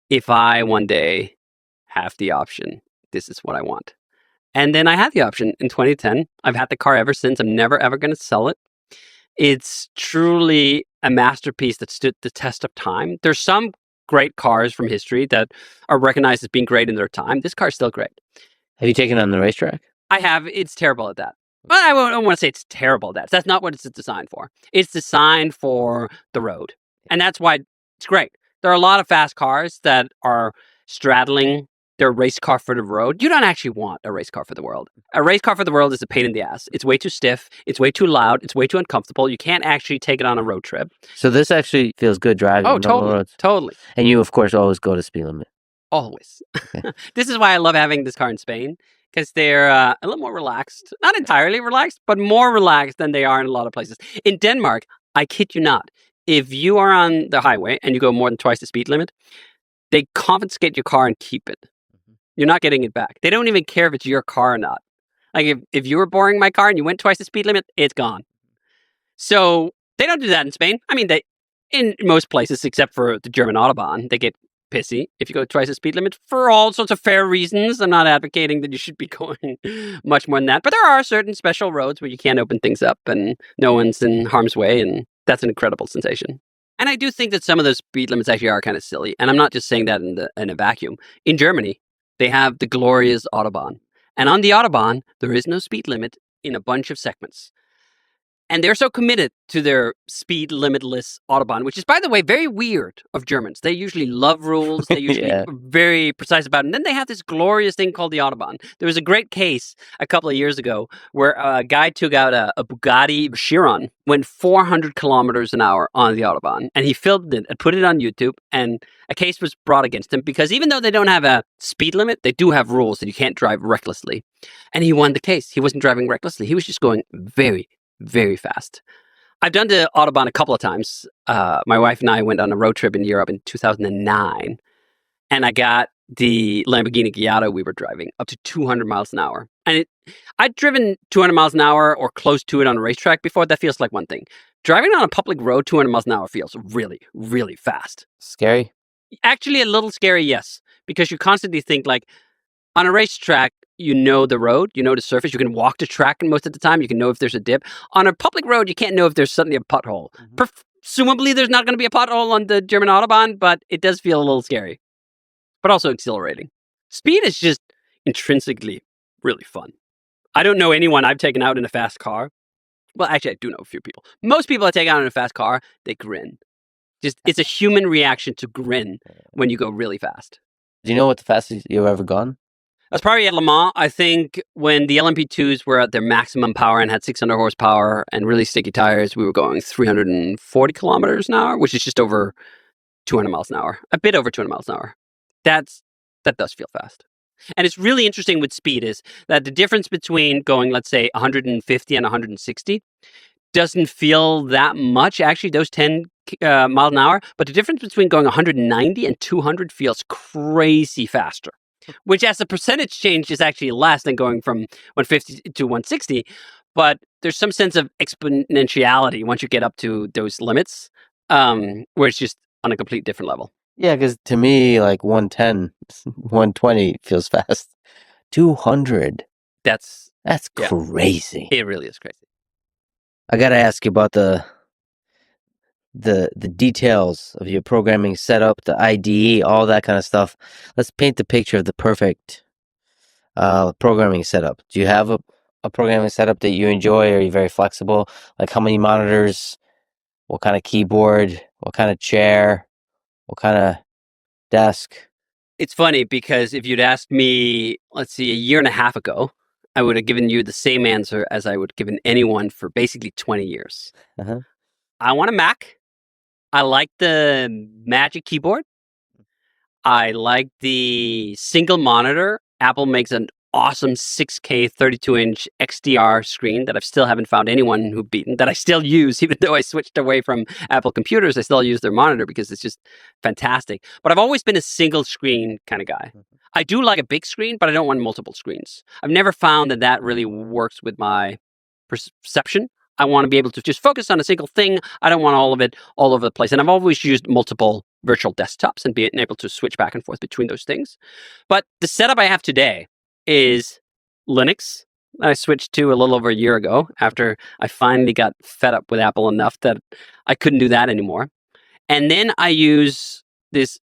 if I one day have the option, this is what I want. And then I had the option in 2010. I've had the car ever since. I'm never, ever going to sell it. It's truly a masterpiece that stood the test of time. There's some great cars from history that are recognized as being great in their time. This car is still great. Have you taken it on the racetrack? I have. It's terrible at that. Well, I don't want to say it's terrible at that. That's not what it's designed for. It's designed for the road. And that's why it's great. There are a lot of fast cars that are straddling their race car for the road. You don't actually want a race car for the world. A race car for the world is a pain in the ass. It's way too stiff. It's way too loud. It's way too uncomfortable. You can't actually take it on a road trip. So this actually feels good driving on normal roads? Totally. And you, of course, always go to speed limit. Always. This is why I love having this car in Spain, because they're a little more relaxed. Not entirely relaxed, but more relaxed than they are in a lot of places. In Denmark, I kid you not, if you are on the highway and you go more than twice the speed limit, they confiscate your car and keep it. You're not getting it back. They don't even care if it's your car or not. Like if you were borrowing my car and you went twice the speed limit, it's gone. So they don't do that in Spain. I mean, they in most places except for the German Autobahn, they get pissy if you go twice the speed limit for all sorts of fair reasons. I'm not advocating that you should be going much more than that. But there are certain special roads where you can't open things up and no one's in harm's way. And that's an incredible sensation. And I do think that some of those speed limits actually are kind of silly. And I'm not just saying that in a vacuum. In Germany, they have the glorious Autobahn. And on the Autobahn, there is no speed limit in a bunch of segments. And they're so committed to their speed limitless Autobahn, which is, by the way, very weird of Germans. They usually love rules. They usually are very precise about it. And then they have this glorious thing called the Autobahn. There was a great case a couple of years ago where a guy took out a Bugatti Chiron, went 400 kilometers an hour on the Autobahn. And he filmed it and put it on YouTube. And a case was brought against him because even though they don't have a speed limit, they do have rules that you can't drive recklessly. And he won the case. He wasn't driving recklessly. He was just going very, very fast. I've done the Autobahn a couple of times. My wife and I went on a road trip in Europe in 2009, and I got the Lamborghini Gallardo we were driving up to 200 miles an hour. And I'd driven 200 miles an hour or close to it on a racetrack before. That feels like one thing. Driving on a public road 200 miles an hour feels really, really fast. Scary? Actually, a little scary, yes, because you constantly think like on a racetrack, you know the road, you know the surface, you can walk the track most of the time, you can know if there's a dip. On a public road, you can't know if there's suddenly a pothole. Presumably, there's not going to be a pothole on the German Autobahn, but it does feel a little scary, but also exhilarating. Speed is just intrinsically really fun. I don't know anyone I've taken out in a fast car. Well, actually, I do know a few people. Most people I take out in a fast car, they grin. It's a human reaction to grin when you go really fast. Do you know what the fastest you've ever gone? That's probably at Le Mans. I think when the LMP2s were at their maximum power and had 600 horsepower and really sticky tires, we were going 340 kilometers an hour, which is just over 200 miles an hour, a bit over 200 miles an hour. That does feel fast. And it's really interesting with speed is that the difference between going, let's say, 150 and 160 doesn't feel that much, actually, those 10 miles an hour. But the difference between going 190 and 200 feels crazy faster, which as a percentage change is actually less than going from 150 to 160. But there's some sense of exponentiality once you get up to those limits, where it's just on a complete different level. Yeah, because to me, like 110, 120 feels fast. 200. That's crazy. It really is crazy. I got to ask you about the details of your programming setup, the IDE, all that kind of stuff. Let's paint the picture of the perfect programming setup. Do you have a programming setup that you enjoy? Are you very flexible? Like how many monitors? What kind of keyboard? What kind of chair? What kind of desk? It's funny because if you'd asked me, let's see, a year and a half ago, I would have given you the same answer as I would have given anyone for basically 20 years. Uh-huh. I want a Mac. I like the Magic Keyboard. I like the single monitor. Apple makes an awesome 6K 32-inch XDR screen that I still haven't found anyone who've beaten, that I still use, even though I switched away from Apple computers. I still use their monitor because it's just fantastic. But I've always been a single screen kind of guy. I do like a big screen, but I don't want multiple screens. I've never found that really works with my perception. I want to be able to just focus on a single thing. I don't want all of it all over the place. And I've always used multiple virtual desktops and being able to switch back and forth between those things. But the setup I have today is Linux. I switched to a little over a year ago after I finally got fed up with Apple enough that I couldn't do that anymore. And then I use this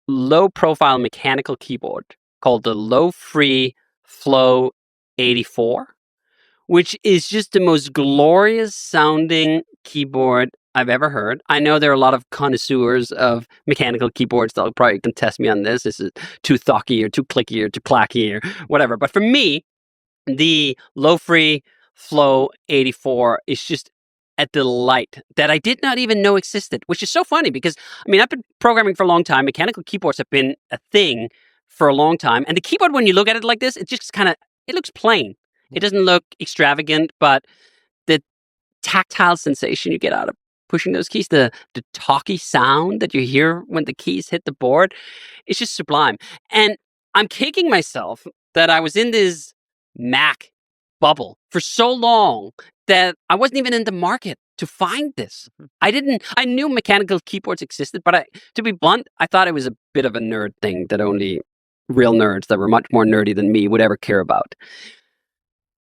low-profile mechanical keyboard called the Low-Free Flow 84, which is just the most glorious sounding keyboard I've ever heard. I know there are a lot of connoisseurs of mechanical keyboards that'll probably contest me on this. This is too thocky or too clicky or too clacky or whatever. But for me, the Low-Free Flow 84 is just a delight that I did not even know existed, which is so funny because, I mean, I've been programming for a long time. Mechanical keyboards have been a thing for a long time. And the keyboard, when you look at it like this, it just kind of, it looks plain. It doesn't look extravagant, but the tactile sensation you get out of pushing those keys, the talky sound that you hear when the keys hit the board, it's just sublime. And I'm kicking myself that I was in this Mac bubble for so long that I wasn't even in the market to find this. I knew mechanical keyboards existed, but to be blunt, I thought it was a bit of a nerd thing that only real nerds that were much more nerdy than me would ever care about.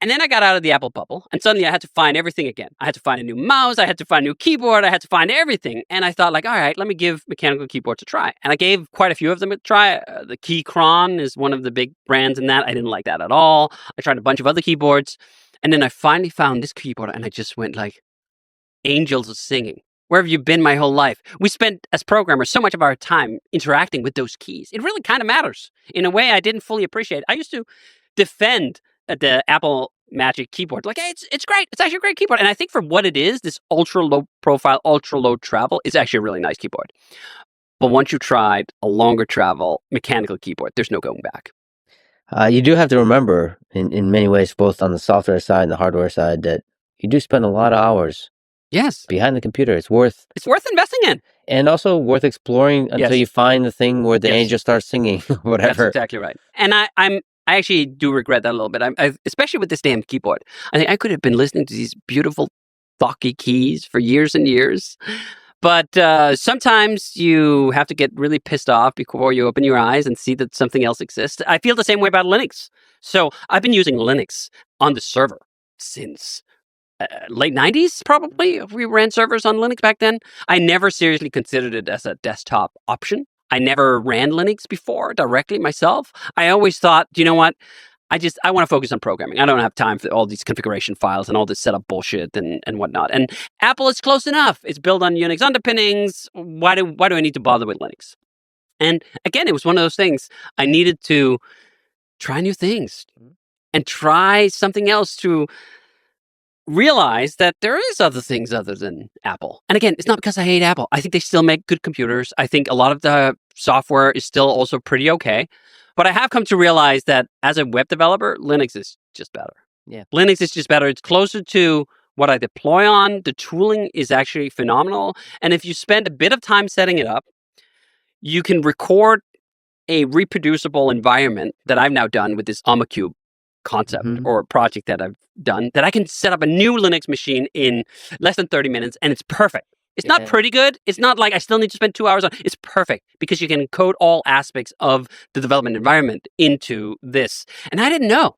And then I got out of the Apple bubble, and suddenly I had to find everything again. I had to find a new mouse, I had to find a new keyboard, I had to find everything. And I thought, like, all right, let me give mechanical keyboards a try. And I gave quite a few of them a try. The Keychron is one of the big brands in that. I didn't like that at all. I tried a bunch of other keyboards. And then I finally found this keyboard, and I just went like, angels are singing. Where have you been my whole life? We spent, as programmers, so much of our time interacting with those keys. It really kind of matters in a way I didn't fully appreciate. I used to defend the Apple Magic keyboard. Like, hey, it's great. It's actually a great keyboard. And I think for what it is, this ultra low profile, ultra low travel is actually a really nice keyboard. But once you've tried a longer travel mechanical keyboard, there's no going back. You do have to remember, in many ways, both on the software side and the hardware side, that you do spend a lot of hours behind the computer. It's worth investing in. And also worth exploring until you find the thing where the angel starts singing, whatever. That's exactly right. And I actually do regret that a little bit. Especially with this damn keyboard. I think I could have been listening to these beautiful, thocky keys for years and years. But sometimes you have to get really pissed off before you open your eyes and see that something else exists. I feel the same way about Linux. So I've been using Linux on the server since late 90s, probably. We ran servers on Linux back then. I never seriously considered it as a desktop option. I never ran Linux before directly myself. I always thought, you know what? I want to focus on programming. I don't have time for all these configuration files and all this setup bullshit and whatnot. And Apple is close enough. It's built on Unix underpinnings. Why do I need to bother with Linux? And again, it was one of those things. I needed to try new things and try something else to realize that there is other things other than Apple. And again, it's not because I hate Apple. I think they still make good computers. I think a lot of the software is still also pretty okay. But I have come to realize that as a web developer, Linux is just better. Yeah. Linux is just better. It's closer to what I deploy on. The tooling is actually phenomenal. And if you spend a bit of time setting it up, you can record a reproducible environment that I've now done with this AmaCube concept or project that I've done, that I can set up a new Linux machine in less than 30 minutes, and it's perfect. It's not pretty good. It's not like I still need to spend 2 hours on it. It's perfect because you can code all aspects of the development environment into this. And I didn't know.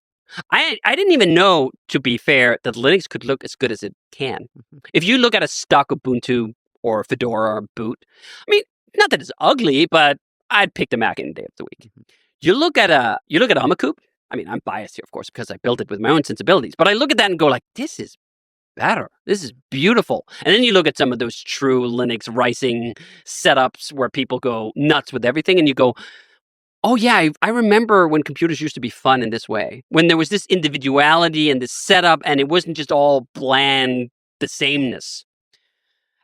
I didn't even know, to be fair, that Linux could look as good as it can. If you look at a stock Ubuntu or Fedora or boot, I mean, not that it's ugly, but I'd pick the Mac any day of the week. You look at AmaCube. I mean, I'm biased here, of course, because I built it with my own sensibilities. But I look at that and go like, this is better. This is beautiful. And then you look at some of those true Linux rising setups where people go nuts with everything, and you go, oh yeah, I remember when computers used to be fun in this way, when there was this individuality and this setup, and it wasn't just all bland, the sameness.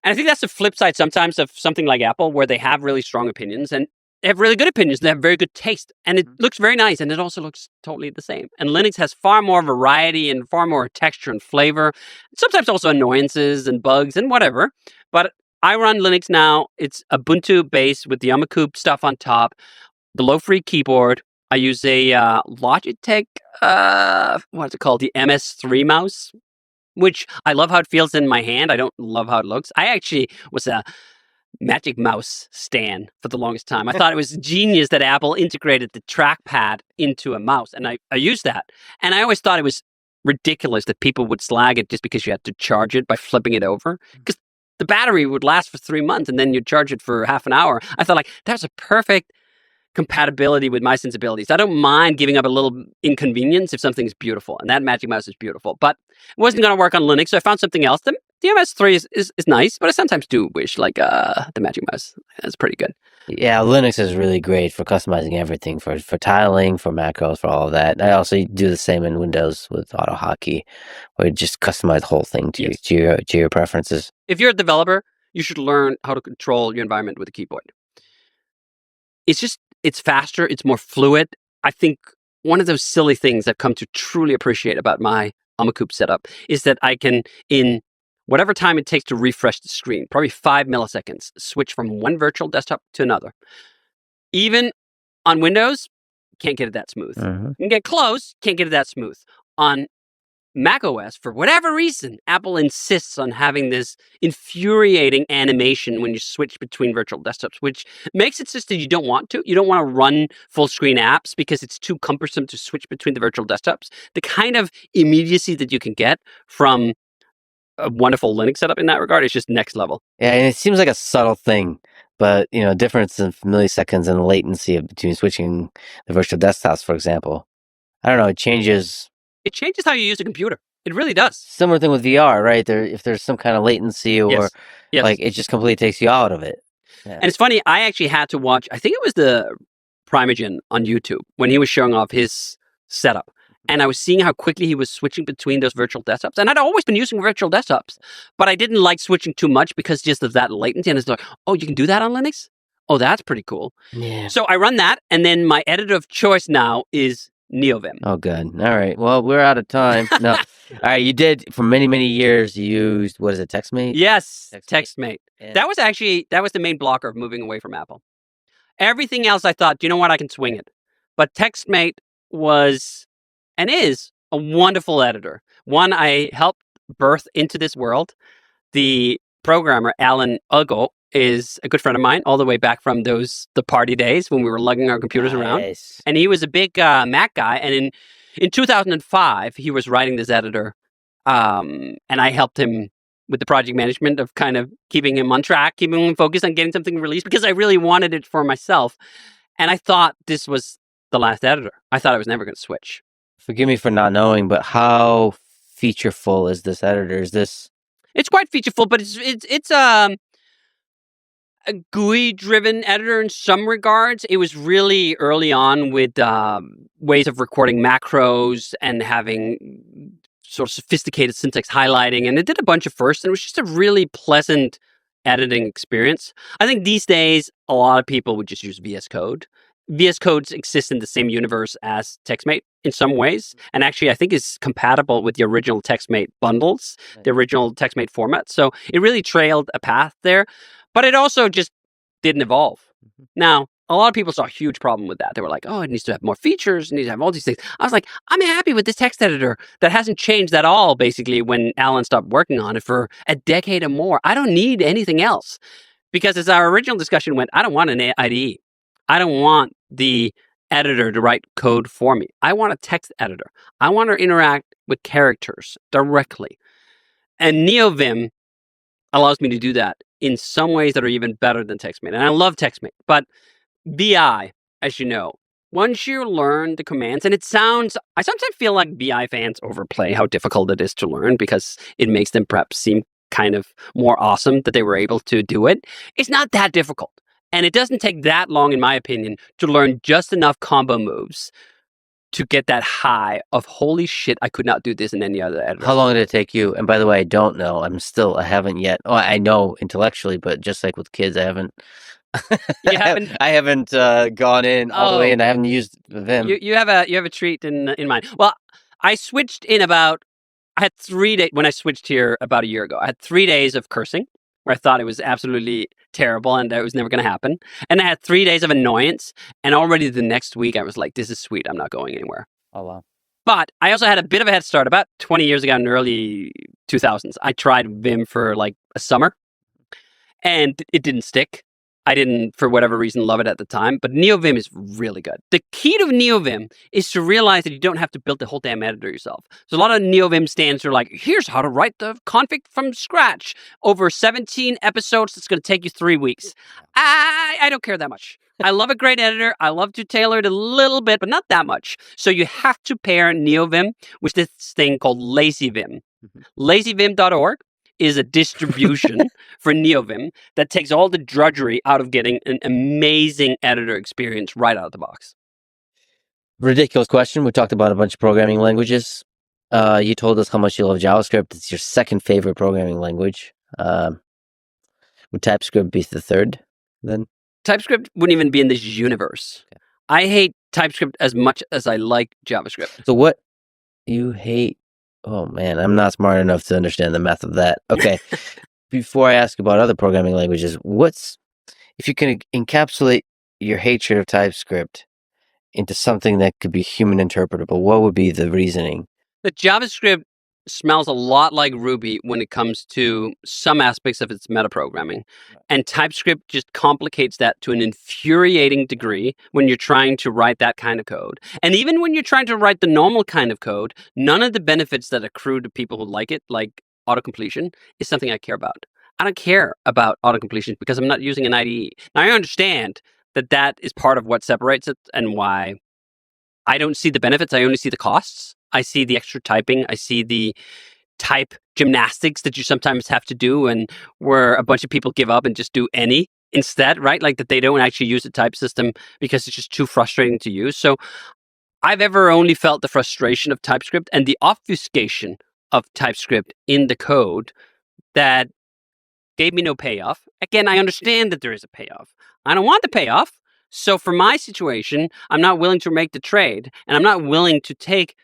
And I think that's the flip side sometimes of something like Apple, where they have really strong opinions, and they have really good opinions. They have very good taste, and it looks very nice, and it also looks totally the same. And Linux has far more variety and far more texture and flavor. Sometimes also annoyances and bugs and whatever. But I run Linux now. It's Ubuntu based with the AmaCube stuff on top, the low-free keyboard. I use a Logitech, what's it called? The MS3 mouse, which I love how it feels in my hand. I don't love how it looks. I actually was a Magic Mouse stan for the longest time. I thought it was genius that Apple integrated the trackpad into a mouse, and I used that. And I always thought it was ridiculous that people would slag it just because you had to charge it by flipping it over, because the battery would last for 3 months and then you'd charge it for half an hour. I thought, like, that's a perfect compatibility with my sensibilities. I don't mind giving up a little inconvenience if something's beautiful, and that Magic Mouse is beautiful. But it wasn't going to work on Linux, so I found something else. The MS3 is nice, but I sometimes do wish, like, the Magic Mouse is pretty good. Yeah, Linux is really great for customizing everything, for tiling, for macros, for all of that. I also do the same in Windows with AutoHotkey, where you just customize the whole thing to your preferences. If you're a developer, you should learn how to control your environment with a keyboard. It's faster, it's more fluid. I think one of those silly things I've come to truly appreciate about my Amacoup setup is that I can, in whatever time it takes to refresh the screen, probably 5 milliseconds, switch from one virtual desktop to another. Even on Windows, can't get it that smooth. You can get close, can't get it that smooth. On Mac OS, for whatever reason, Apple insists on having this infuriating animation when you switch between virtual desktops, which makes it just that you don't want to. You don't want to run full screen apps because it's too cumbersome to switch between the virtual desktops. The kind of immediacy that you can get from a wonderful Linux setup in that regard is just next level. Yeah, and it seems like a subtle thing, but difference in milliseconds and the latency between switching the virtual desktops, for example. I don't know, it changes. It changes how you use a computer. It really does. Similar thing with VR, right? If there's some kind of latency or yes. like, it just completely takes you out of it. Yeah. And it's funny, I actually had to watch, I think it was the Primogen on YouTube when he was showing off his setup. And I was seeing how quickly he was switching between those virtual desktops. And I'd always been using virtual desktops, but I didn't like switching too much because just of that latency. And it's like, oh, you can do that on Linux? Oh, that's pretty cool. Yeah. So I run that, and then my editor of choice now is NeoVim. Oh, good. All right. Well, we're out of time. No. All right. You did, for many, many years, you used, what is it, TextMate? Yes, TextMate. Yeah. That was the main blocker of moving away from Apple. Everything else, I thought, you know what, I can swing it. But TextMate was, and is, a wonderful editor. One I helped birth into this world. The programmer, Alan Ugo, is a good friend of mine, all the way back from the party days when we were lugging our computers around. And he was a big Mac guy. And in 2005, he was writing this editor. And I helped him with the project management of kind of keeping him on track, keeping him focused on getting something released, because I really wanted it for myself. And I thought this was the last editor. I thought I was never going to switch. Forgive me for not knowing, but how featureful is this editor? It's quite featureful, but it's a GUI-driven editor in some regards. It was really early on with ways of recording macros and having sort of sophisticated syntax highlighting, and it did a bunch of firsts, and it was just a really pleasant editing experience. I think these days, a lot of people would just use VS Code. VS Codes exist in the same universe as TextMate in some ways, and actually I think is compatible with the original TextMate bundles, the original TextMate format. So it really trailed a path there, but it also just didn't evolve. Now, a lot of people saw a huge problem with that. They were like, oh, it needs to have more features, it needs to have all these things. I was like, I'm happy with this text editor that hasn't changed at all, basically, when Alan stopped working on it for a decade or more. I don't need anything else. Because as our original discussion went, I don't want an IDE. I don't want the editor to write code for me. I want a text editor. I want to interact with characters directly. And NeoVim allows me to do that in some ways that are even better than TextMate. And I love TextMate. But BI, as you know, once you learn the commands, and I sometimes feel like BI fans overplay how difficult it is to learn because it makes them perhaps seem kind of more awesome that they were able to do it. It's not that difficult. And it doesn't take that long, in my opinion, to learn just enough combo moves to get that high of, holy shit, I could not do this in any other editor. How long did it take you? And by the way, I don't know. I haven't yet. Oh, I know intellectually, but just like with kids, I haven't. You haven't? I haven't gone in all the way, and I haven't used Vim. You have a treat in mind. Well, I switched in I had 3 days when I switched here about a year ago. I had 3 days of cursing, where I thought it was absolutely terrible and that it was never going to happen. And I had 3 days of annoyance. And already the next week, I was like, this is sweet. I'm not going anywhere. Oh, wow. But I also had a bit of a head start. About 20 years ago in the early 2000s, I tried Vim for like a summer. and it didn't stick. I didn't, for whatever reason, love it at the time, but NeoVim is really good. The key to NeoVim is to realize that you don't have to build the whole damn editor yourself. So a lot of NeoVim stands are like, here's how to write the config from scratch over 17 episodes. It's going to take you 3 weeks. I don't care that much. I love a great editor. I love to tailor it a little bit, but not that much. So you have to pair NeoVim with this thing called LazyVim. LazyVim.org is a distribution for NeoVim that takes all the drudgery out of getting an amazing editor experience right out of the box. Ridiculous question. We talked about a bunch of programming languages. You told us how much you love JavaScript. It's your second favorite programming language. Would TypeScript be the third then? TypeScript wouldn't even be in this universe. Okay. I hate TypeScript as much as I like JavaScript. So what you hate? Oh man, I'm not smart enough to understand the math of that. Okay. Before I ask about other programming languages, if you can encapsulate your hatred of TypeScript into something that could be human interpretable, what would be the reasoning? The JavaScript smells a lot like Ruby when it comes to some aspects of its metaprogramming. And TypeScript just complicates that to an infuriating degree when you're trying to write that kind of code. And even when you're trying to write the normal kind of code, none of the benefits that accrue to people who like it, like autocompletion, is something I care about. I don't care about autocompletion because I'm not using an IDE. Now, I understand that that is part of what separates it and why I don't see the benefits. I only see the costs. I see the extra typing. I see the type gymnastics that you sometimes have to do, and where a bunch of people give up and just do any instead, right? Like that they don't actually use the type system because it's just too frustrating to use. So I've ever only felt the frustration of TypeScript and the obfuscation of TypeScript in the code that gave me no payoff. Again, I understand that there is a payoff. I don't want the payoff. So for my situation, I'm not willing to make the trade, and I'm not willing to take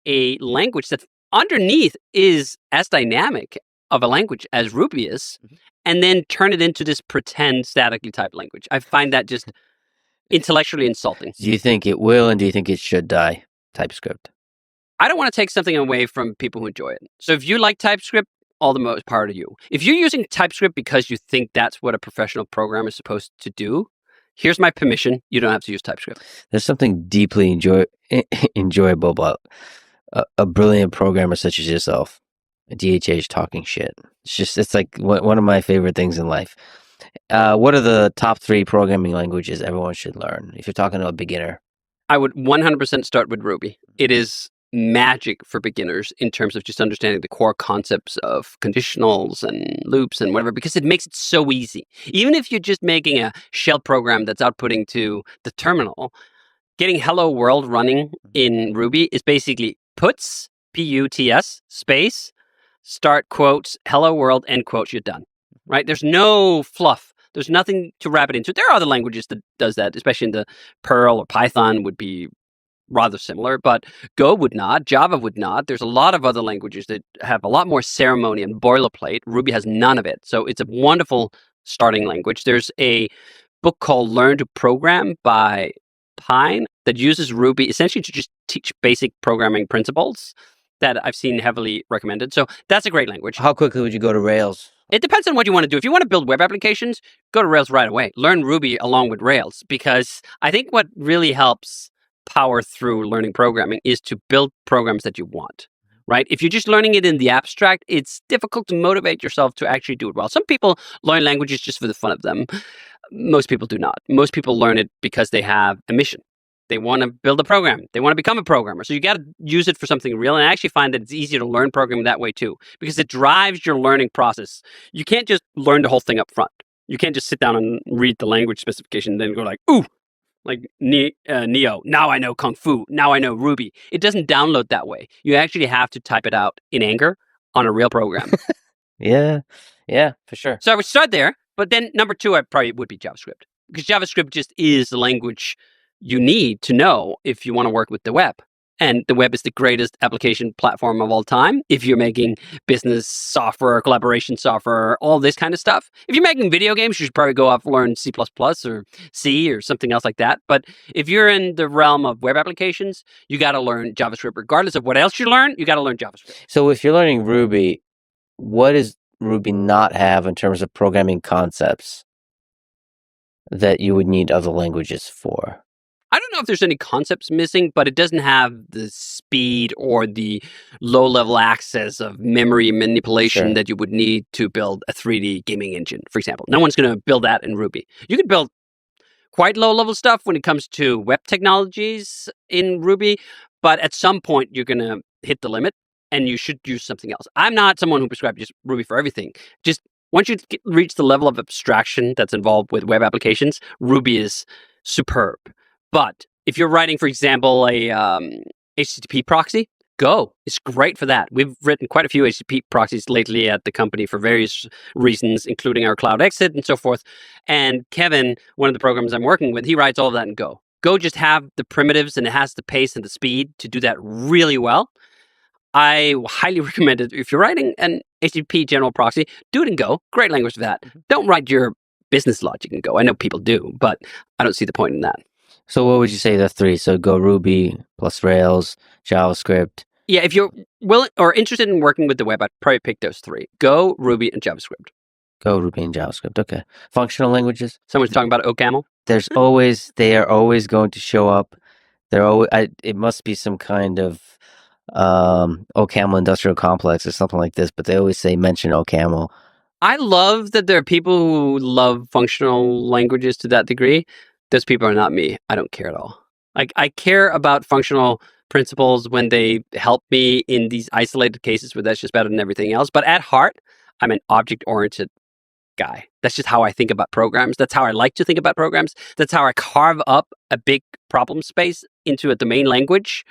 a language that underneath is as dynamic of a language as Ruby is, and then turn it into this pretend statically typed language. I find that just intellectually insulting. Do you think it will, and do you think it should die, TypeScript? I don't want to take something away from people who enjoy it. So if you like TypeScript, all the most part of you. If you're using TypeScript because you think that's what a professional programmer is supposed to do, here's my permission. You don't have to use TypeScript. There's something deeply enjoyable about a brilliant programmer such as yourself, a DHH talking shit. It's like one of my favorite things in life. What are the top 3 programming languages everyone should learn? If you're talking to a beginner, I would 100% start with Ruby. It is magic for beginners in terms of just understanding the core concepts of conditionals and loops and whatever, because it makes it so easy. Even if you're just making a shell program that's outputting to the terminal, getting hello world running in Ruby is basically puts, P-U-T-S, space, start quotes, hello world, end quotes, you're done, right? There's no fluff. There's nothing to wrap it into. There are other languages that does that, especially in the Perl or Python would be rather similar, but Go would not, Java would not. There's a lot of other languages that have a lot more ceremony and boilerplate. Ruby has none of it. So it's a wonderful starting language. There's a book called Learn to Program by Pine that uses Ruby essentially to just teach basic programming principles that I've seen heavily recommended. So that's a great language. How quickly would you go to Rails? It depends on what you want to do. If you want to build web applications, go to Rails right away. Learn Ruby along with Rails, because I think what really helps power through learning programming is to build programs that you want, right? If you're just learning it in the abstract, it's difficult to motivate yourself to actually do it well. Some people learn languages just for the fun of them. Most people do not. Most people learn it because they have a mission. They want to build a program. They want to become a programmer. So you got to use it for something real. And I actually find that it's easier to learn programming that way too, because it drives your learning process. You can't just learn the whole thing up front. You can't just sit down and read the language specification and then go like, ooh, like Neo, now I know Kung Fu, now I know Ruby. It doesn't download that way. You actually have to type it out in anger on a real program. Yeah, for sure. So I would start there, but then number 2, I probably would be JavaScript, because JavaScript just is the language you need to know if you want to work with the web. And the web is the greatest application platform of all time. If you're making business software, collaboration software, all this kind of stuff. If you're making video games, you should probably go off and learn C++ or C or something else like that. But if you're in the realm of web applications, you got to learn JavaScript. Regardless of what else you learn, you got to learn JavaScript. So if you're learning Ruby, what is Ruby not have in terms of programming concepts that you would need other languages for? I don't know if there's any concepts missing, but it doesn't have the speed or the low-level access of memory manipulation Sure. that you would need to build a 3D gaming engine, for example. No one's going to build that in Ruby. You could build quite low-level stuff when it comes to web technologies in Ruby, but at some point you're going to hit the limit and you should use something else. I'm not someone who prescribes just Ruby for everything. Just once you reach the level of abstraction that's involved with web applications, Ruby is superb. But if you're writing, for example, a HTTP proxy, Go is great for that. We've written quite a few HTTP proxies lately at the company for various reasons, including our cloud exit and so forth. And Kevin, one of the programs I'm working with, he writes all of that in Go. Go just have the primitives and it has the pace and the speed to do that really well. I highly recommend it. If you're writing an HTTP general proxy, do it in Go. Great language for that. Don't write your business logic in Go. I know people do, but I don't see the point in that. So what would you say the three? So Go, Ruby plus Rails, JavaScript. Yeah, if you're willing or interested in working with the web, I'd probably pick those three: Go, Ruby, and JavaScript. Go, Ruby, and JavaScript. Okay. Functional languages. Someone's talking about OCaml. They are always going to show up. It must be some kind of OCaml industrial complex or something like this, but they always say mention OCaml. I love that there are people who love functional languages to that degree. Those people are not me. I don't care at all. Like, I care about functional principles when they help me in these isolated cases where that's just better than everything else. But at heart, I'm an object-oriented guy. That's just how I think about programs. That's how I like to think about programs. That's how I carve up a big problem space into a domain language.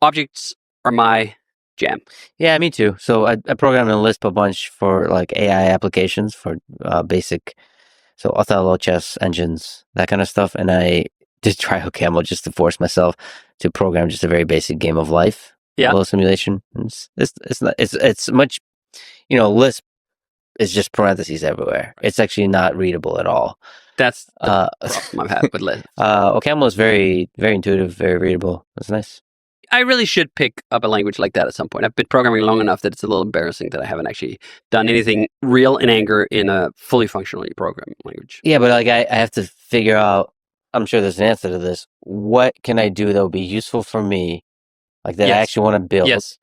Objects are my jam. Yeah, me too. So I programmed in Lisp a bunch for like AI applications for basic, so Othello chess engines, that kind of stuff. And I did try OCaml just to force myself to program just a very basic game of life. Yeah. A little simulation. It's much, Lisp is just parentheses everywhere. It's actually not readable at all. That's the problem I've had with Lisp. OCaml is very, very intuitive, very readable. It's nice. I really should pick up a language like that at some point. I've been programming long enough that it's a little embarrassing that I haven't actually done anything real in anger in a fully functionally programmed language. Yeah, but like I have to figure out, I'm sure there's an answer to this. What can I do that will be useful for me, like that I actually want to build? Yes,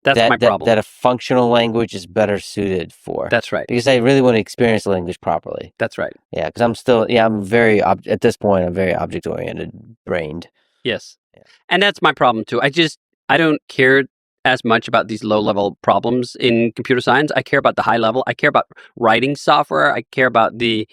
that's my problem. That a functional language is better suited for. That's right. Because I really want to experience the language properly. That's right. Yeah, because I'm very, at this point, I'm very object-oriented, brained. Yes. Yeah. And that's my problem too. I don't care as much about these low-level problems in computer science. I care about the high level. I care about writing software. I care about the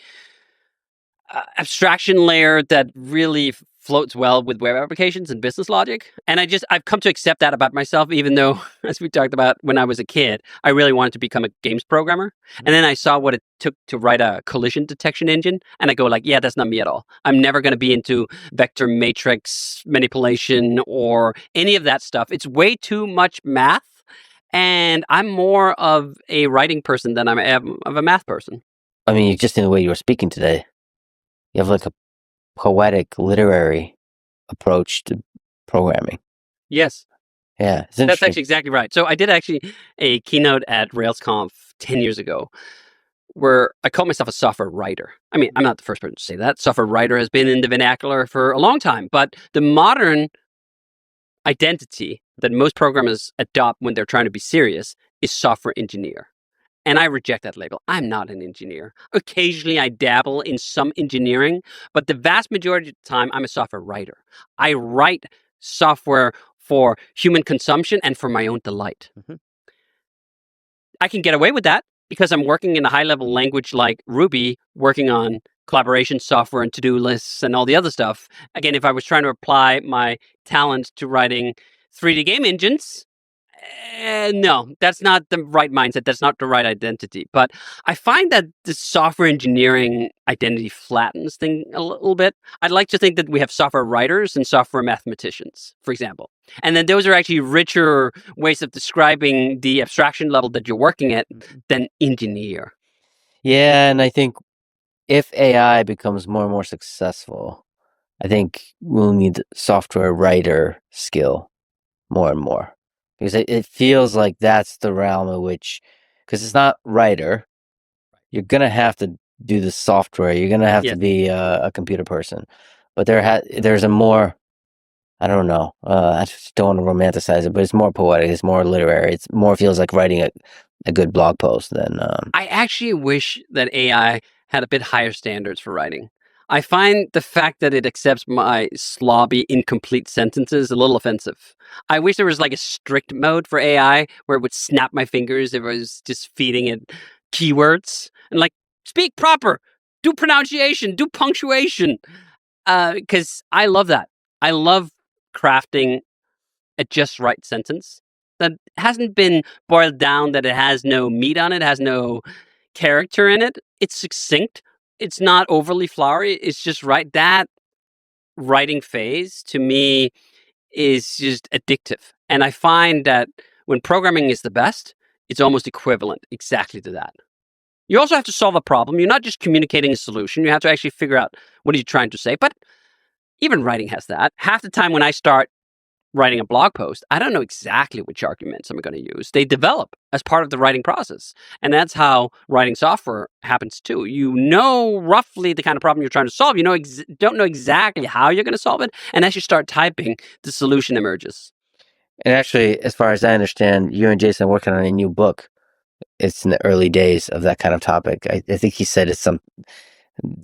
abstraction layer that really floats well with web applications and business logic. And I've come to accept that about myself, even though, as we talked about when I was a kid, I really wanted to become a games programmer. And then I saw what it took to write a collision detection engine. And I go like, yeah, that's not me at all. I'm never going to be into vector matrix manipulation or any of that stuff. It's way too much math. And I'm more of a writing person than I am of a math person. I mean, just in the way you were speaking today, you have like a poetic, literary approach to programming. Yes. Yeah, that's actually exactly right. So I did actually a keynote at RailsConf 10 years ago where I called myself a software writer. I mean, I'm not the first person to say that. Software writer has been in the vernacular for a long time, but the modern identity that most programmers adopt when they're trying to be serious is software engineer. And I reject that label. I'm not an engineer. Occasionally, I dabble in some engineering, but the vast majority of the time, I'm a software writer. I write software for human consumption and for my own delight. Mm-hmm. I can get away with that because I'm working in a high-level language like Ruby, working on collaboration software and to-do lists and all the other stuff. Again, if I was trying to apply my talent to writing 3D game engines, no, that's not the right mindset. That's not the right identity. But I find that the software engineering identity flattens things a little bit. I'd like to think that we have software writers and software mathematicians, for example. And then those are actually richer ways of describing the abstraction level that you're working at than engineer. Yeah, and I think if AI becomes more and more successful, I think we'll need software writer skill more and more. Because it feels like that's the realm in which because it's not writer. You're gonna have to do the software. You're gonna have to be a computer person. But there's a more, I don't know. I just don't want to romanticize it, but it's more poetic. It's more literary. It's more feels like writing a good blog post than. I actually wish that AI had a bit higher standards for writing. I find the fact that it accepts my slobby, incomplete sentences a little offensive. I wish there was like a strict mode for AI where it would snap my fingers if I was just feeding it keywords and like, speak proper, do pronunciation, do punctuation. Because I love that. I love crafting a just right sentence that hasn't been boiled down, that it has no meat on it, has no character in it. It's succinct. It's not overly flowery. It's just right. That writing phase to me is just addictive. And I find that when programming is the best, it's almost equivalent exactly to that. You also have to solve a problem. You're not just communicating a solution. You have to actually figure out what are you trying to say. But even writing has that. Half the time when I start writing a blog post, I don't know exactly which arguments I'm going to use. They develop as part of the writing process. And that's how writing software happens too. You know roughly the kind of problem you're trying to solve. You don't know exactly how you're going to solve it. And as you start typing, the solution emerges. And actually, as far as I understand, you and Jason are working on a new book. It's in the early days of that kind of topic. I think he said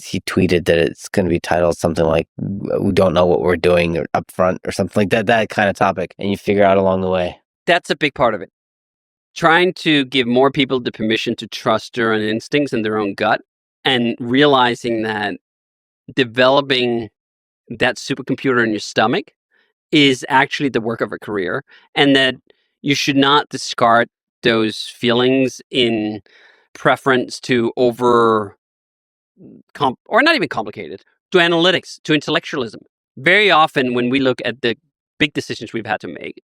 he tweeted that it's going to be titled something like "We don't know what we're doing" or "Up front" or something like that. That kind of topic, and you figure out along the way. That's a big part of it. Trying to give more people the permission to trust their own instincts and their own gut, and realizing that developing that supercomputer in your stomach is actually the work of a career, and that you should not discard those feelings in preference to or not even complicated, to analytics, to intellectualism. Very often when we look at the big decisions we've had to make,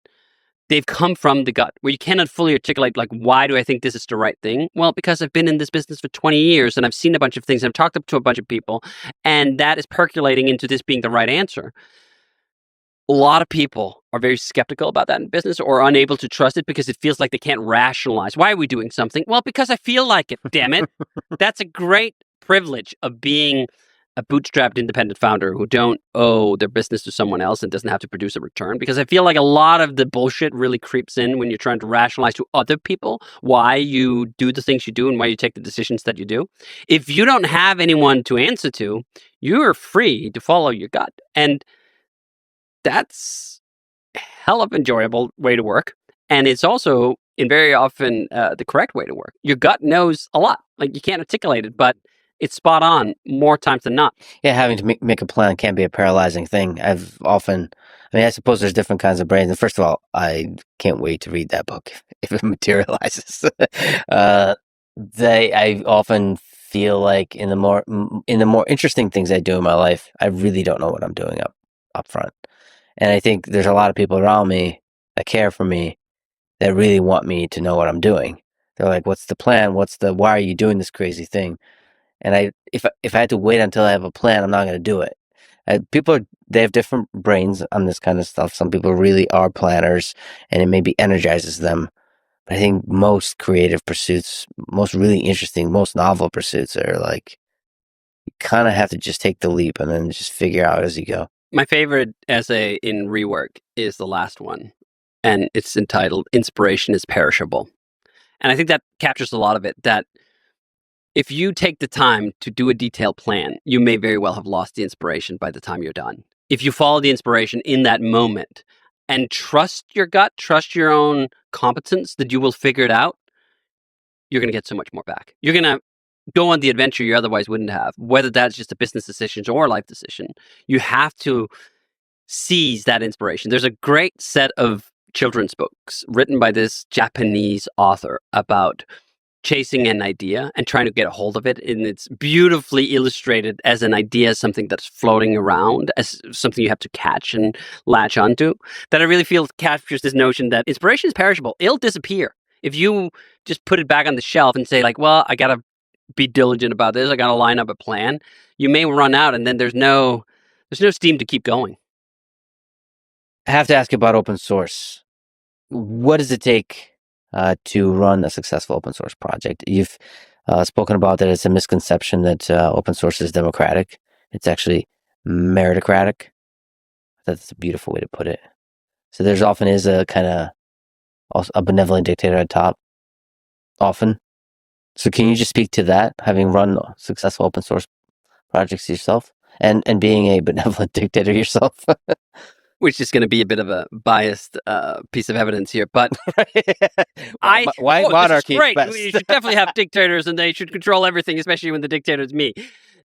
they've come from the gut, where you cannot fully articulate, like, why do I think this is the right thing? Well, because I've been in this business for 20 years and I've seen a bunch of things and I've talked to a bunch of people, and that is percolating into this being the right answer. A lot of people are very skeptical about that in business, or unable to trust it because it feels like they can't rationalize. Why are we doing something? Well, because I feel like it, damn it. That's a great privilege of being a bootstrapped independent founder who don't owe their business to someone else and doesn't have to produce a return. Because I feel like a lot of the bullshit really creeps in when you're trying to rationalize to other people why you do the things you do and why you take the decisions that you do. If you don't have anyone to answer to, you're free to follow your gut. And that's a hell of an enjoyable way to work. And it's also, in very often, the correct way to work. Your gut knows a lot. Like, you can't articulate it, but it's spot on more times than not. Yeah, having to make a plan can be a paralyzing thing. I suppose there's different kinds of brains. And first of all, I can't wait to read that book if it materializes. I often feel like in the more interesting things I do in my life, I really don't know what I'm doing up front. And I think there's a lot of people around me that care for me that really want me to know what I'm doing. They're like, "What's the plan? Why are you doing this crazy thing?" And if I had to wait until I have a plan, I'm not going to do it. They have different brains on this kind of stuff. Some people really are planners, and it maybe energizes them. But I think most creative pursuits, most really interesting, most novel pursuits are like, you kind of have to just take the leap and then just figure out as you go. My favorite essay in Rework is the last one, and it's entitled "Inspiration is Perishable." And I think that captures a lot of it, that if you take the time to do a detailed plan, you may very well have lost the inspiration by the time you're done. If you follow the inspiration in that moment and trust your gut, trust your own competence that you will figure it out, you're going to get so much more back. You're going to go on the adventure you otherwise wouldn't have, whether that's just a business decision or a life decision. You have to seize that inspiration. There's a great set of children's books written by this Japanese author about chasing an idea and trying to get a hold of it. And it's beautifully illustrated as an idea, something that's floating around, as something you have to catch and latch onto, that I really feel captures this notion that inspiration is perishable. It'll disappear. If you just put it back on the shelf and say, like, well, I got to be diligent about this, I got to line up a plan, you may run out, and then there's no steam to keep going. I have to ask about open source. What does it take to run a successful open source project. You've spoken about that it's a misconception that open source is democratic. It's actually meritocratic. That's a beautiful way to put it. So there's often is a kind of a benevolent dictator at top, often. So can you just speak to that, having run successful open source projects yourself and being a benevolent dictator yourself? Which is going to be a bit of a biased piece of evidence here, but Why monarchy? Great. Best. We should definitely have dictators, and they should control everything, especially when the dictator is me.